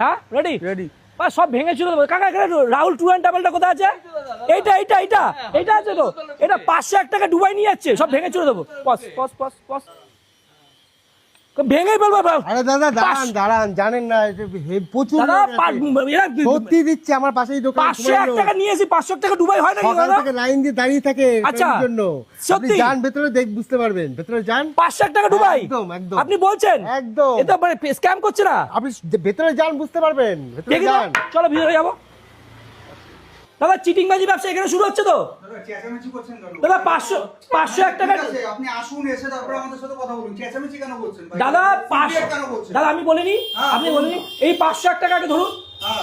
হ্যাঁ ready ready. সব ভেঙে চলে দেবো কাকা। রাহুল ট্যুর অ্যান্ড ট্রাভেলটা কোথায় আছে? এইটা আছে তো। এটা 501 টাকা ডুবাই নিয়ে যাচ্ছে, সব ভেঙে চলে দেবো। পস ভেঙে ফেলবো। আরে দাদা দাঁড়ান জানেন না প্রচুর সত্যি দিচ্ছে আমার পাশেই দোকান। 501 টাকা নিয়েছি, 500 টাকা ডুবাই হয় না থেকে লাইন দিয়ে দাঁড়িয়ে থাকে আচ্ছা জন্য। সত্যি যান ভেতরে বুঝতে পারবেন, ভেতরে যান। 501 টাকা ডুবাই একদম আপনি বলছেন? একদম এটা মানে স্ক্যাম করছে না? আপনি ভেতরে যান বুঝতে পারবেন, ভেতরে যান। চলো ভিতরে যাবো। দাদা চিটিংবাজি ব্যবসা এখানে শুরু হচ্ছে তো? চেঁচামেচি করছেন কেন? দাদা 501 টাকা। আপনি আসুন, এসে তারপরে আমাদের সাথে কথা বলুন। চেঁচামেচি কেন করছেন ভাই? দাদা কেন করছেন? দাদা আমি বলিনি, আপনি বলিনি। এই 501 টাকাকে ধরুন,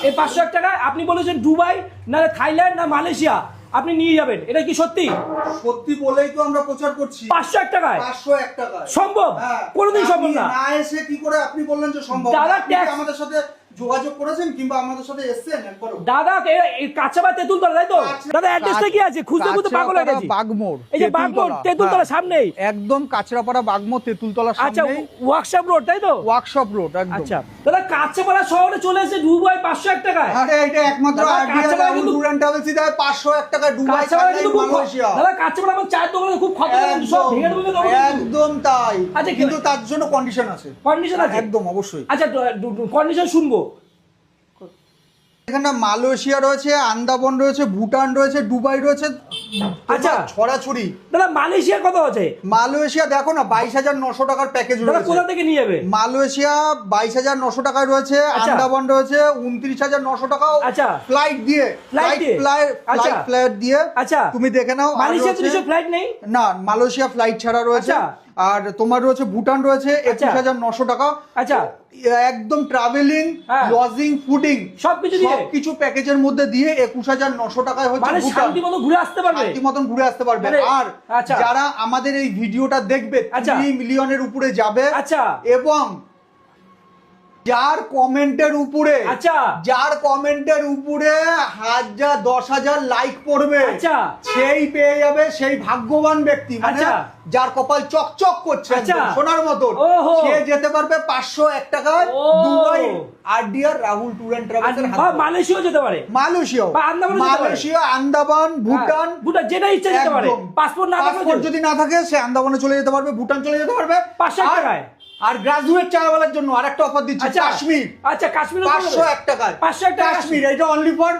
এই 501 টাকা আপনি বলেছেন দুবাই না থাইল্যান্ড না মালয়েশিয়া আপনি নিয়ে যাবেন, এটা কি সত্যি? সত্যি বলেই তো আমরা প্রচার করছি। 501 টাকায় 501 টাকায় সম্ভব? কোনোদিন সম্ভব না। না এসে কি করে আপনি বললেন যে সম্ভব? দাদা আপনি কি আমাদের সাথে যোগাযোগ করেছেন কিংবা আমাদের সাথে এসেছেন একবার? দাদা কাঁচাবা তেঁতুলতলা তাই তো? দাদা অ্যাড্রেসটা কি আছে? খুঁজতে খুঁজতে পাগল হয়ে গেছি। বাগমোড়, এই যে বাগমোড় তেঁতুলতলা সামনেই একদম কাঁচরাপাড়া বাগমোড় তেঁতুলতলার আচ্ছা সামনেই ওয়ার্কশপ রোড তাই তো? ওয়ার্কশপ রোড একদম। আচ্ছা দাদা কাঁচাপাড়া শহরে চলে এসে দুবাই 501 টাকায়। আরে এটা একমাত্র দাদা, আইডিয়া কাঁচাপাড়া রাহুল কিন্তু- ট্যুর অ্যান্ড ট্রাভেলস দেয় 501 টাকা দুবাই কাঁচাপাড়া কিন্তু খুব মালয়েশিয়া। দাদা কাঁচাপাড়া আমার চায়ের দোকানে খুব ক্ষতি সব ভেঙে দেবে তো। একদম তাই। আচ্ছা, কিন্তু তার জন্য কন্ডিশন আছে। কন্ডিশন আছে একদম অবশ্যই। আচ্ছা কন্ডিশন শুনবো। এখানে মালয়েশিয়া রয়েছে, আন্দামান রয়েছে, ভুটান রয়েছে, দুবাই রয়েছে। আচ্ছা। ছড়াছড়ি। দাদা মালয়েশিয়া কত আছে? মালয়েশিয়া দেখো না 22,900 টাকার প্যাকেজ দাদা রয়েছে। কোথা থেকে নিয়ে যাবে? মালয়েশিয়া 22,900 টাকায় রয়েছে, আচ্ছা। আন্দামান রয়েছে 29,900 টাকা। আচ্ছা। ফ্লাইট দিয়ে আচ্ছা। ফ্লাইট দিয়ে আচ্ছা তুমি দেখে নাও। আর মালয়েশিয়া তো রয়েছে- নিশ্চয়ই ফ্লাইট নেই? না, মালয়েশিয়া ফ্লাইট ছাড়া রয়েছে। আচ্ছা। আর তোমার রয়েছে ভুটান রয়েছে আচ্ছা। 21,900 টাকা। আচ্ছা একদম ট্রাভেলিং, হ্যাঁ। লজিং, ফুডিং সবকিছু দিয়ে? সবকিছু প্যাকেজের মধ্যে দিয়ে 21,900 টাকায় হচ্ছে মানে ভুটান। শান্তি মতো ঘুরে আসতে পারবে? শান্তি মতন ঘুরে আসতে পারবে। মানে- আর আচ্ছা। যারা আমাদের এই ভিডিওটা দেখবে আচ্ছা। 3 মিলিয়নের উপরে যাবে। আচ্ছা। এবং যার কমেন্টের উপরে আচ্ছা। 10,000 লাইক পড়বে, আচ্ছা। সেই পেয়ে যাবে, সেই ভাগ্যবান ব্যক্তি মানে আচ্ছা। যার কপাল চকচক করছে আচ্ছা। একদম সোনার মতন, ওহো। সে যেতে পারবে 501 টাকায় ও। Dubai RDR Rahul tour and ট্রাভেলসের হাতে। মালয়েশিয়াও যেতে পারে? মালয়েশিয়া, বা আন্দামানও যেতে পারে? মালয়েশিয়া, আন্দামান, ভুটান। ভুটান যেটা ইচ্ছা যেতে পারে। একদম। পাসপোর্ট না থাকলে পাসপোর্ট যদি না থাকে সে আন্দামানে চলে যেতে পারবে, ভুটান চলে যেতে পারবে 501 টাকায়। আর গ্রাজুয়েট চাওয়ালার জন্য আরেকটা অফার দিচ্ছি, আচ্ছা কাশ্মীর। আচ্ছা কাশ্মীর 501 টাকায় 501 টাকা কাশ্মীর, এটা অনলি ফর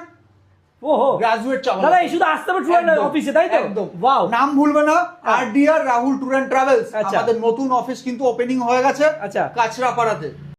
ওহো গ্রাজুয়েট চাওয়ালা। দাদা এই শুধু আসতে হবে ট্যুর অফিসে তাই তো? একদম। ওয়াও নাম ভুলবে না, RDR Rahul tour and travels. আচ্ছা। আমাদের নতুন অফিস কিন্তু ওপেনিং হয়ে গেছে আচ্ছা। কাছড়াপাড়াতে।